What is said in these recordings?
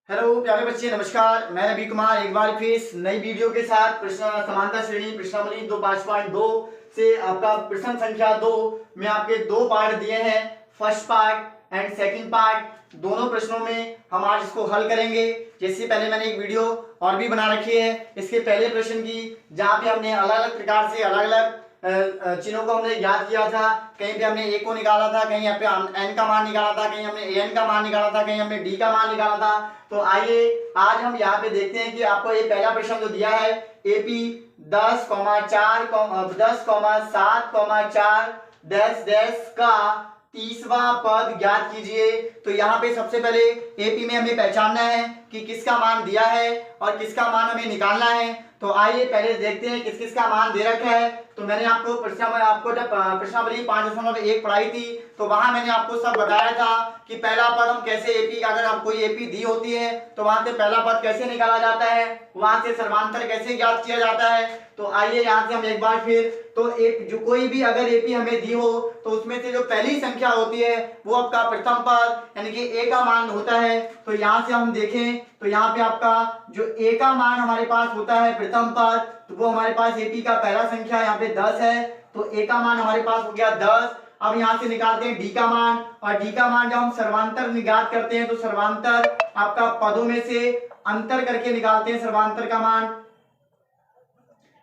Hello प्यारे बच्चे, नमस्कार। मैं रवि कुमार एक बार फिर इस नई वीडियो के साथ प्रश्न समानता श्रेणी प्रश्नावली 2 5.2 से आपका प्रश्न संख्या 2 में आपके दो पार्ट दिए हैं, first part and second part. दोनों प्रश्नों में हम आज इसको हल करेंगे। जैसे पहले मैंने एक वीडियो और भी बना रखी है इसके पहले प्रश्न की, जहाँ पे हमने अलग अलग प्रकार से अलग अलग चिन्हों को हमने याद किया था। कहीं पे हमने ए को निकाला था, कहीं यहाँ पे एन का मान निकाला था, कहीं हमने एन का मान निकाला था, कहीं हमने डी का मान निकाला था। तो आइए आज हम यहाँ पे देखते हैं कि आपको ये पहला प्रश्न जो दिया है एपी 10,4 10,7,4 डैश डैश का 30वां पद ज्ञात कीजिए। तो यहाँ पे सबसे पहले एपी में हमें पहचानना है कि किसका मान दिया है और किसका मान हमें निकालना है। तो आइए पहले देखते हैं किस किस का मान दे रखा है। तो मैंने आपको जब प्रश्नावली 5.1 पढ़ाई थी तो वहां मैंने आपको सब बताया था कि पहला पद हम कैसे एपी, अगर हम कोई एपी दी होती है तो वहां से पहला पद कैसे निकाला जाता है, वहां से सर्वांतर कैसे ज्ञात किया जाता है। तो आइए यहाँ से हम एक बार फिर तो जो कोई भी अगर एपी हमें दी हो तो उसमें से जो पहली संख्या होती है वो आपका प्रथम पद यानी कि ए का मान होता है। तो यहाँ से हम देखें तो यहाँ पे आपका जो ए का मान हमारे पास होता है प्रथम पद, तो वो हमारे पास एपी का पहला संख्या यहाँ पे 10 है। तो ए का मान हमारे पास हो गया 10। अब यहाँ से निकालते हैं डी का मान, और डी का मान जब हम सर्वांतर ज्ञात करते हैं तो सर्वांतर आपका पदों में से अंतर करके निकालते हैं सर्वांतर का मान।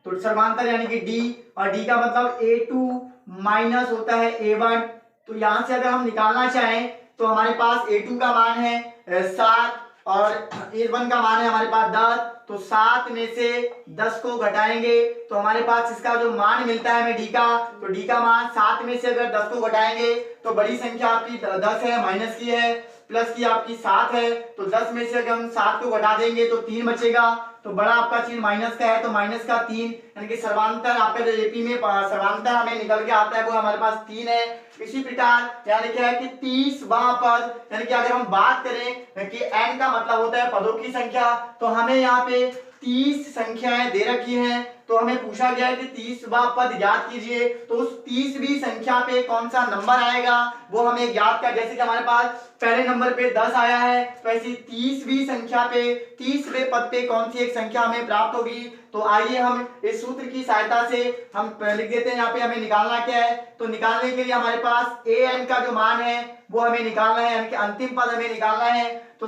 तो सर्वांतर यानी कि डी, और डी का मतलब a2 माइनस होता है a1। तो यहां से अगर हम निकालना चाहें तो हमारे पास a2 का मान है 7 और a1 का मान है हमारे पास 10। तो 7 में से 10 को घटाएंगे तो हमारे पास इसका जो मान मिलता है हमें डी का, तो डी का मान 7 में से अगर 10 को घटाएंगे तो बड़ी संख्या आपकी 10 है, माइनस की है, प्लस की आपकी 7 है। तो 10 में से अगर हम 7 को घटा देंगे तो 3 बचेगा। तो बड़ा आपका चिन्ह माइनस का है तो माइनस का 3, यानी कि सर्वांतर आपका जो एपी में सर्वांतर हमें निकल के आता है वो हमारे पास 3 है। इसी प्रकार यानी क्या है कि 30वां पद, यानी कि अगर हम बात करें कि n का मतलब होता है पदों की संख्या, तो हमें यहाँ पे 30 संख्याएं दे रखी हैं। तो हमें पूछा गया है कि 30वां पद ज्ञात कीजिए। तो उस 30वीं संख्या पे कौन सा नंबर आएगा वो हमें ज्ञात कर, जैसे कि हमारे पास पहले नंबर पे 10 आया है तो ऐसी 30वीं संख्या पे 30वें पद पे कौन सी एक संख्या हमें प्राप्त होगी। तो आइए हम इस सूत्र की सहायता से हम लिख देते हैं। यहाँ पे हमें निकालना क्या है, तो निकालने के लिए हमारे पास ए एन का जो मान है वो हमें निकालना है, यानी कि अंतिम पद हमें निकालना है। तो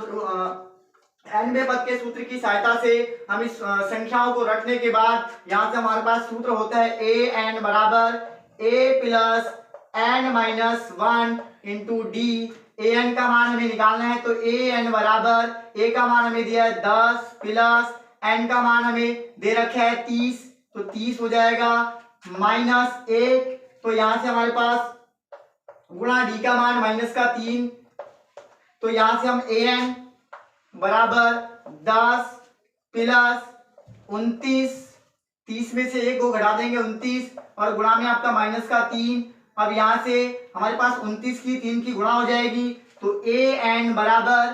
nवें पद के सूत्र की सहायता से हम इस संख्याओं को रखने के बाद यहाँ से हमारे पास सूत्र होता है ए एन बराबर a plus n minus 1 into d. A n का मान हमें निकालना है तो ए एन बराबर ए का मान हमें दिया है 10 प्लस एन का मान हमें दे रखा है 30, तो 30 हो जाएगा माइनस 1। तो यहाँ से हमारे पास गुणा डी का मान माइनस का 3। तो यहाँ से हम ए एन बराबर 10 प्लस 29, 30 में से 1 को घटा देंगे 29 और गुणा में आपका माइनस का 3। अब यहाँ से हमारे पास 29 की 3 की गुणा हो जाएगी। तो ए एन बराबर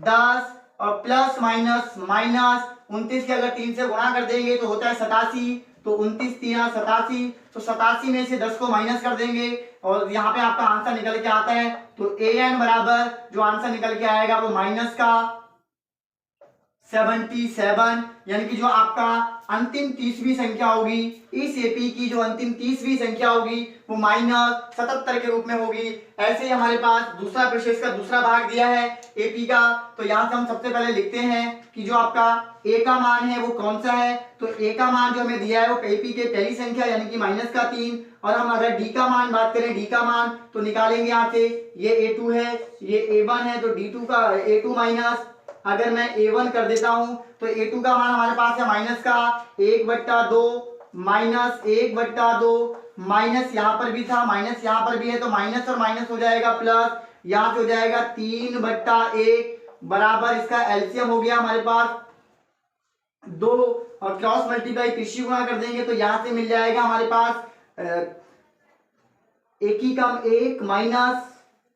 10 और प्लस माइनस माइनस 29 के अगर 3 से गुणा कर देंगे तो होता है 87। तो 29 3 87, तो 87 में से 10 को माइनस कर देंगे और यहाँ पे आपका आंसर निकल के आता है। तो ए एन बराबर जो आंसर निकल के आएगा वो माइनस का 77, यानी कि जो आपका अंतिम 30वीं संख्या होगी इस एपी की, जो अंतिम 30वीं संख्या होगी वो माइनस 77 के रूप में होगी। ऐसे ही हमारे पास दूसरा प्रश्न का दूसरा भाग दिया है एपी का। तो यहाँ से हम सबसे पहले लिखते हैं कि जो आपका ए का मान है वो कौन सा है। तो ए का मान जो हमें दिया है वो एपी के पहली संख्या यानी कि माइनस का 3। और हम अगर डी का मान बात करें, डी का मान तो निकालेंगे यहाँ से, ये a2 है, ये a1 है, तो d2 का a2 माइनस अगर मैं a1 कर देता हूं तो a2 का मान हमारे पास है माइनस का 1/2 माइनस 1/2 माइनस यहाँ पर भी था, माइनस यहाँ पर भी है, तो माइनस और माइनस हो जाएगा प्लस, यहाँ से हो जाएगा 3/1 बराबर इसका एलसीएम हो गया हमारे पास 2 और क्रॉस मल्टीप्लाई कृषि गुणा कर देंगे तो यहाँ से मिल जाएगा हमारे पास एक ही कम 1 माइनस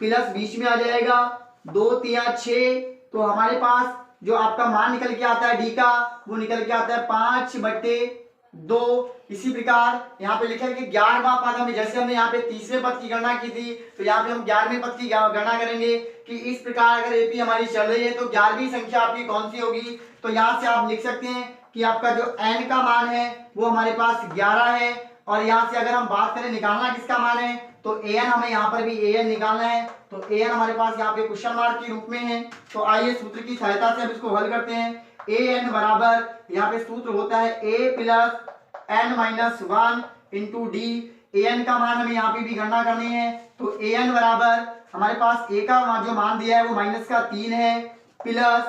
प्लस बीच में आ जाएगा 2 3 6। तो हमारे पास जो आपका मान निकल के आता है डी का वो निकल के आता है 5/3। 2। इसी प्रकार यहाँ पे लिखा है कि 11वां पद हमें, जैसे हमने यहाँ पे तीसरे पद की गणना की थी तो यहाँ पे हम 11वें पद की गणना करेंगे कि इस प्रकार अगर एपी हमारी चल रही है तो 11वीं संख्या आपकी कौन सी होगी। तो यहाँ से आप लिख सकते हैं कि आपका जो n का मान है वो हमारे पास 11 है, और यहाँ से अगर हम बात करें निकालना किसका मान है तो an, हमें यहाँ पर भी an निकालना है। तो an हमारे पास यहाँ पे क्वेश्चन मार्क के रूप में है। तो आइए सूत्र की सहायता से हम इसको हल करते हैं। an बराबर, यहाँ पे सूत्र होता है a plus n minus 1 into D. an का मान हमें यहाँ पे भी गणना करनी है। तो an बराबर हमारे पास a का जो मान दिया है वो माइनस का 3 है, प्लस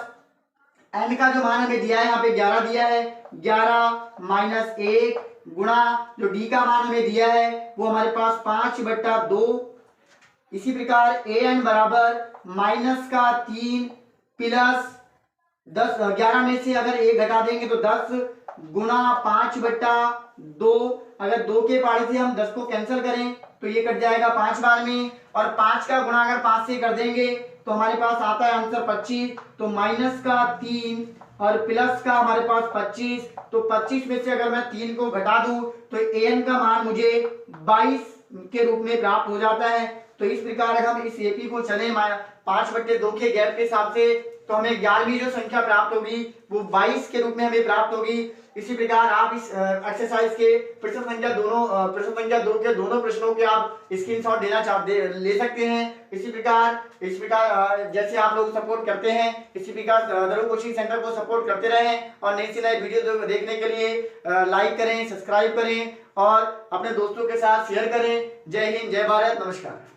n का जो मान हमें दिया है यहाँ पे 11 दिया है, 11 माइनस 1 गुणा जो d का मान हमें दिया है वो हमारे पास 5/2। इसी प्रकार an बराबर माइनस का 3 प्लस 10, 11 में से अगर 1 घटा देंगे तो 10 गुणा 5/2। अगर 2 के पारे से हम 10 को कैंसिल करें तो ये कट जाएगा 5 बार में, और 5 का गुणा अगर 5 से कर देंगे तो हमारे पास आता है आंसर 25। तो माइनस का 3 और प्लस का हमारे पास 25। तो 25 में से अगर मैं 3 को घटा दूं तो an का मान मुझे 22 के रूप में प्राप्त हो जाता है। तो इस प्रकार अगर हम इस एपी को चले 5/2 के गैप के हिसाब से तो हमें 11वीं जो संख्या प्राप्त होगी वो 22 के रूप में हमें प्राप्त होगी। इसी प्रकार आप इस एक्सरसाइज के प्रश्न संख्या 2 के दोनों प्रश्नों के आप स्क्रीनशॉट ले सकते हैं। इस प्रकार जैसे आप लोग सपोर्ट करते हैं इसी प्रकार ध्रुव कोचिंग सेंटर को सपोर्ट करते रहें, और नई से नई वीडियो देखने के लिए लाइक करें, सब्सक्राइब करें और अपने दोस्तों के साथ शेयर करें। जय हिंद, जय भारत, नमस्कार।